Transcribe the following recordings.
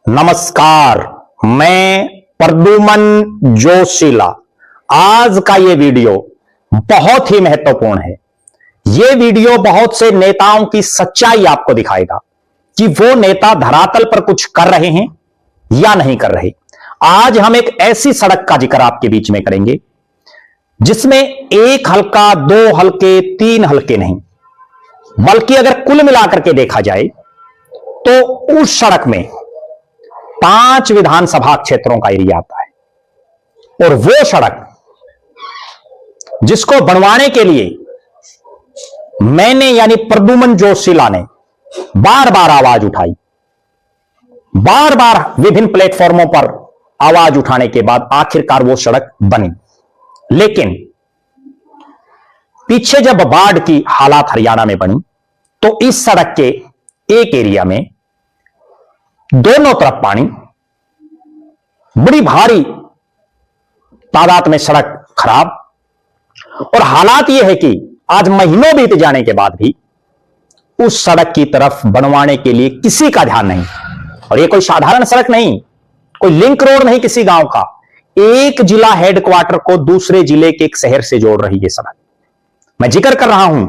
नमस्कार, मैं प्रद्युमन जोशीला। आज का ये वीडियो बहुत ही महत्वपूर्ण है। ये वीडियो बहुत से नेताओं की सच्चाई आपको दिखाएगा कि वो नेता धरातल पर कुछ कर रहे हैं या नहीं कर रहे। आज हम एक ऐसी सड़क का जिक्र आपके बीच में करेंगे जिसमें एक हल्का, दो हल्के, तीन हल्के नहीं, बल्कि अगर कुल मिलाकर के देखा जाए तो उस सड़क में 5 विधानसभा क्षेत्रों का एरिया आता है। और वो सड़क जिसको बनवाने के लिए मैंने यानी प्रद्युमन जोशीला ने बार बार आवाज उठाई, बार बार विभिन्न प्लेटफॉर्मों पर आवाज उठाने के बाद आखिरकार वो सड़क बनी। लेकिन पीछे जब बाढ़ की हालात हरियाणा में बनी तो इस सड़क के एक एरिया में दोनों तरफ पानी, बड़ी भारी तादाद में सड़क खराब, और हालात यह है कि आज महीनों बीत जाने के बाद भी उस सड़क की तरफ बनवाने के लिए किसी का ध्यान नहीं। और यह कोई साधारण सड़क नहीं, कोई लिंक रोड नहीं किसी गांव का, एक जिला हेडक्वार्टर को दूसरे जिले के एक शहर से जोड़ रही है सड़क। मैं जिक्र कर रहा हूं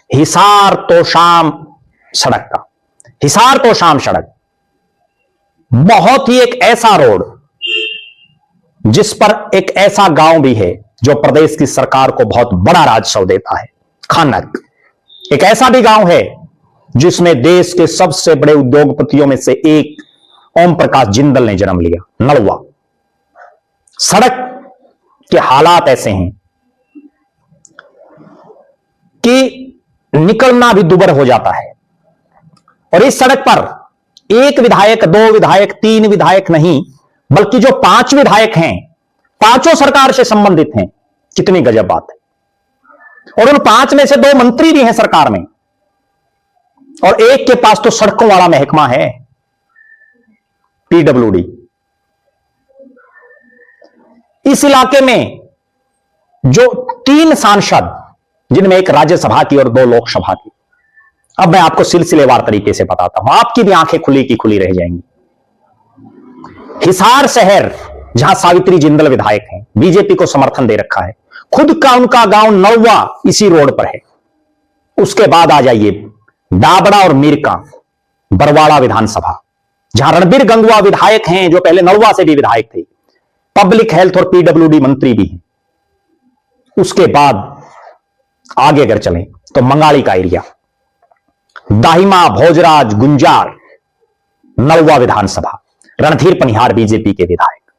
हिसार तोशाम सड़क का। हिसार तोशाम सड़क बहुत ही एक ऐसा रोड जिस पर एक ऐसा गांव भी है जो प्रदेश की सरकार को बहुत बड़ा राजस्व देता है, खानक। एक ऐसा भी गांव है जिसमें देश के सबसे बड़े उद्योगपतियों में से एक ओम प्रकाश जिंदल ने जन्म लिया, नलवा। सड़क के हालात ऐसे हैं कि निकलना भी दुभर हो जाता है। और इस सड़क पर एक विधायक, दो विधायक, तीन विधायक नहीं, बल्कि जो 5 विधायक हैं, पांचों सरकार से संबंधित हैं। कितनी गजब बात है। और उन 5 में से 2 मंत्री भी हैं सरकार में, और एक के पास तो सड़कों वाला महकमा है, पीडब्ल्यूडी। इस इलाके में जो 3 सांसद, जिनमें एक राज्यसभा की और 2 लोकसभा की, अब मैं आपको सिलसिलेवार तरीके से बताता हूं, आपकी भी आंखें खुली की खुली रह जाएंगी। हिसार शहर, जहां सावित्री जिंदल विधायक हैं, बीजेपी को समर्थन दे रखा है, खुद का उनका गांव नलवा इसी रोड पर है। उसके बाद आ जाइए डाबड़ा और मीरका, बरवाड़ा विधानसभा, जहां रणबीर गंगवा विधायक हैं, जो पहले नलवा से भी विधायक थे, पब्लिक हेल्थ और पीडब्ल्यूडी मंत्री भी हैं। उसके बाद आगे अगर चलें तो मंगाली का एरिया, दाहिमा, भोजराज, गुंजार, नलवा विधानसभा, रणधीर पनिहार बीजेपी के विधायक,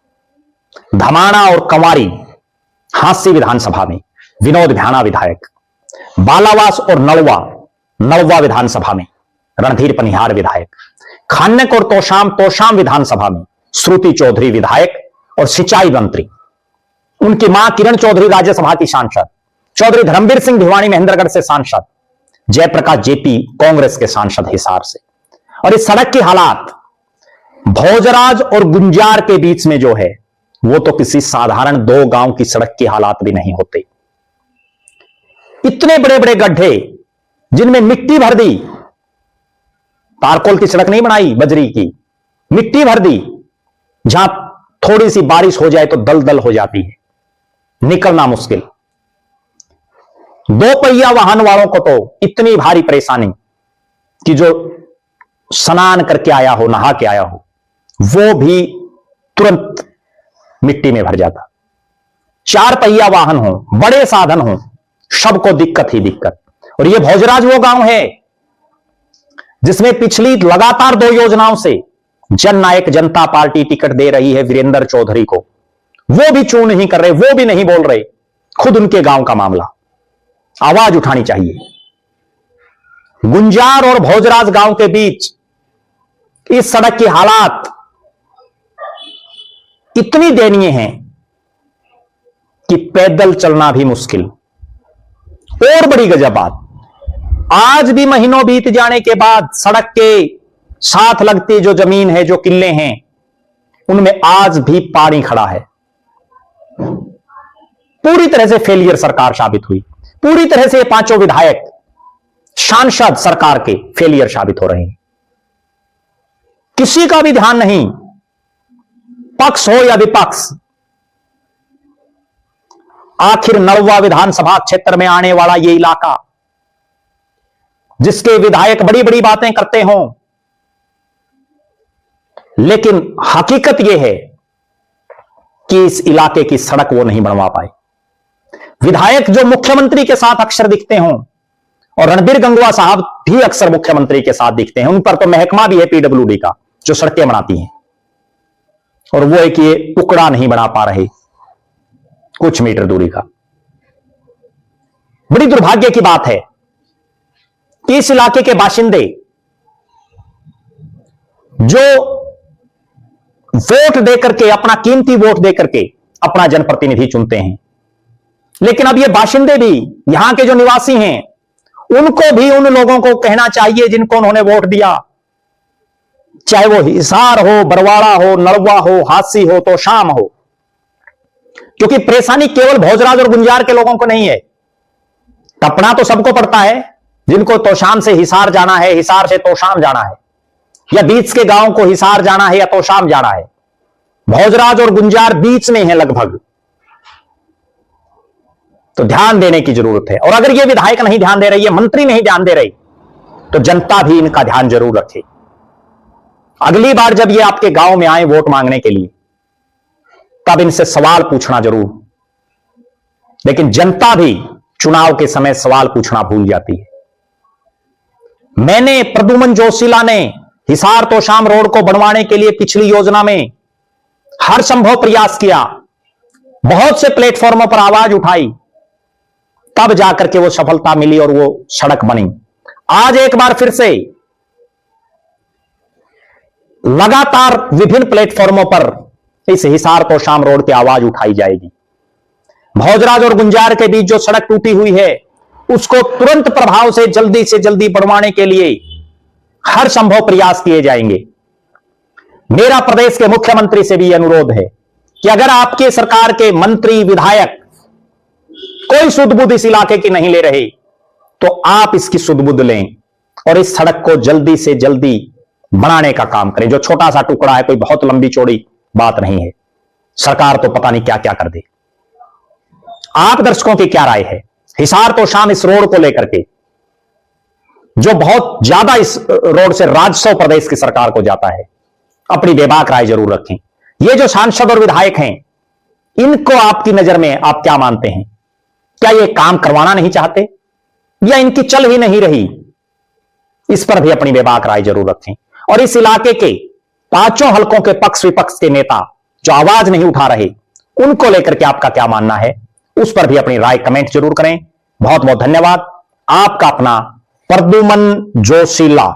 धमाना और कंवारी हांसी विधानसभा में विनोद भ्याणा विधायक, बालावास और नलवा विधानसभा में रणधीर पनिहार विधायक, खान्नक और तोशाम विधानसभा में श्रुति चौधरी विधायक और सिंचाई मंत्री, उनकी मां किरण चौधरी राज्यसभा की सांसद, चौधरी धर्मवीर सिंह भिवानी महेंद्रगढ़ से सांसद, जयप्रकाश जेपी कांग्रेस के सांसद हिसार से। और इस सड़क की हालात भोजराज और गुंजार के बीच में जो है, वो तो किसी साधारण 2 गांव की सड़क की हालात भी नहीं होते। इतने बड़े बड़े गड्ढे जिनमें मिट्टी भर दी, तारकोल की सड़क नहीं बनाई, बजरी की, मिट्टी भर दी, जहां थोड़ी सी बारिश हो जाए तो दलदल हो जाती है, निकलना मुश्किल। 2 पहिया वाहन वालों को तो इतनी भारी परेशानी कि जो स्नान करके आया हो, नहा के आया हो, वो भी तुरंत मिट्टी में भर जाता। 4 पहिया वाहन हो, बड़े साधन हो, सबको दिक्कत ही दिक्कत। और ये भोजराज वो गांव है जिसमें पिछली लगातार 2 योजनाओं से जननायक जनता पार्टी टिकट दे रही है वीरेंद्र चौधरी को। वो भी चू नहीं कर रहे, वो भी नहीं बोल रहे, खुद उनके गांव का मामला। आवाज उठानी चाहिए। गुंजार और भोजराज गांव के बीच इस सड़क की हालात इतनी दयनीय है कि पैदल चलना भी मुश्किल। और बड़ी गजब बात, आज भी महीनों बीत जाने के बाद सड़क के साथ लगती जो जमीन है, जो किले हैं, उनमें आज भी पानी खड़ा है। पूरी तरह से फेलियर सरकार साबित हुई। पूरी तरह से ये 5 विधायक, सांसद सरकार के फेलियर साबित हो रहे हैं। किसी का भी ध्यान नहीं पक्ष हो या विपक्ष, आखिर नलवा विधानसभा क्षेत्र में आने वाला यह इलाका, जिसके विधायक बड़ी बड़ी बातें करते हों, लेकिन हकीकत यह है कि इस इलाके की सड़क वो नहीं बनवा पाए। विधायक जो मुख्यमंत्री के साथ अक्सर दिखते हों, और रणबीर गंगवा साहब भी अक्सर मुख्यमंत्री के साथ दिखते हैं, उन पर तो महकमा भी है पीडब्ल्यूडी का जो सड़कें बनाती हैं, और वो एक ये टुकड़ा नहीं बना पा रहे कुछ मीटर दूरी का। बड़ी दुर्भाग्य की बात है कि इस इलाके के बाशिंदे जो वोट देकर के, अपना कीमती वोट देकर के अपना जनप्रतिनिधि चुनते हैं, लेकिन अब ये बाशिंदे भी, यहां के जो निवासी हैं, उनको भी उन लोगों को कहना चाहिए जिनको उन्होंने वोट दिया, चाहे वो हिसार हो, बरवाड़ा हो, नलवा हो, हांसी हो, तोशाम हो, क्योंकि परेशानी केवल भोजराज और गुंजार के लोगों को नहीं है। टपना तो सबको पड़ता है, जिनको तोशाम से हिसार जाना है, हिसार से तोशाम जाना है, या बीच के गांव को हिसार जाना है या तोशाम जाना है। भोजराज और गुंजार बीच में है लगभग, तो ध्यान देने की जरूरत है। और अगर ये विधायक नहीं ध्यान दे रही है, मंत्री नहीं ध्यान दे रही, तो जनता भी इनका ध्यान जरूर रखे। अगली बार जब ये आपके गांव में आए वोट मांगने के लिए, तब इनसे सवाल पूछना जरूर। लेकिन जनता भी चुनाव के समय सवाल पूछना भूल जाती है। मैंने, प्रद्युमन जोशीला ने हिसार तोशाम रोड को बनवाने के लिए पिछली योजना में हर संभव प्रयास किया, बहुत से प्लेटफॉर्मों पर आवाज उठाई, तब जाकर के वो सफलता मिली और वो सड़क बनी। आज एक बार फिर से लगातार विभिन्न प्लेटफॉर्मों पर इस हिसार तोशाम रोड की आवाज उठाई जाएगी। भोजराज और गुंजार के बीच जो सड़क टूटी हुई है, उसको तुरंत प्रभाव से जल्दी बनवाने के लिए हर संभव प्रयास किए जाएंगे। मेरा प्रदेश के मुख्यमंत्री से भी अनुरोध है कि अगर आपके सरकार के मंत्री, विधायक कोई सुध-बुध इस इलाके की नहीं ले रहे, तो आप इसकी सुध-बुध लें और इस सड़क को जल्दी से जल्दी बनाने का काम करें। जो छोटा सा टुकड़ा है, कोई बहुत लंबी चौड़ी बात नहीं है। सरकार तो पता नहीं क्या क्या कर दे। आप दर्शकों की क्या राय है हिसार तोशाम इस रोड को लेकर के, जो बहुत ज्यादा इस रोड से राजस्व प्रदेश की सरकार को जाता है? अपनी बेबाक राय जरूर रखें। ये जो सांसद और विधायक हैं, इनको आपकी नजर में आप क्या मानते हैं? क्या ये काम करवाना नहीं चाहते, या इनकी चल ही नहीं रही? इस पर भी अपनी बेबाक राय जरूर रखें। और इस इलाके के पांचों हलकों के पक्ष विपक्ष के नेता जो आवाज नहीं उठा रहे, उनको लेकर के आपका क्या मानना है, उस पर भी अपनी राय कमेंट जरूर करें। बहुत बहुत धन्यवाद। आपका अपना प्रद्युमन जोशीला।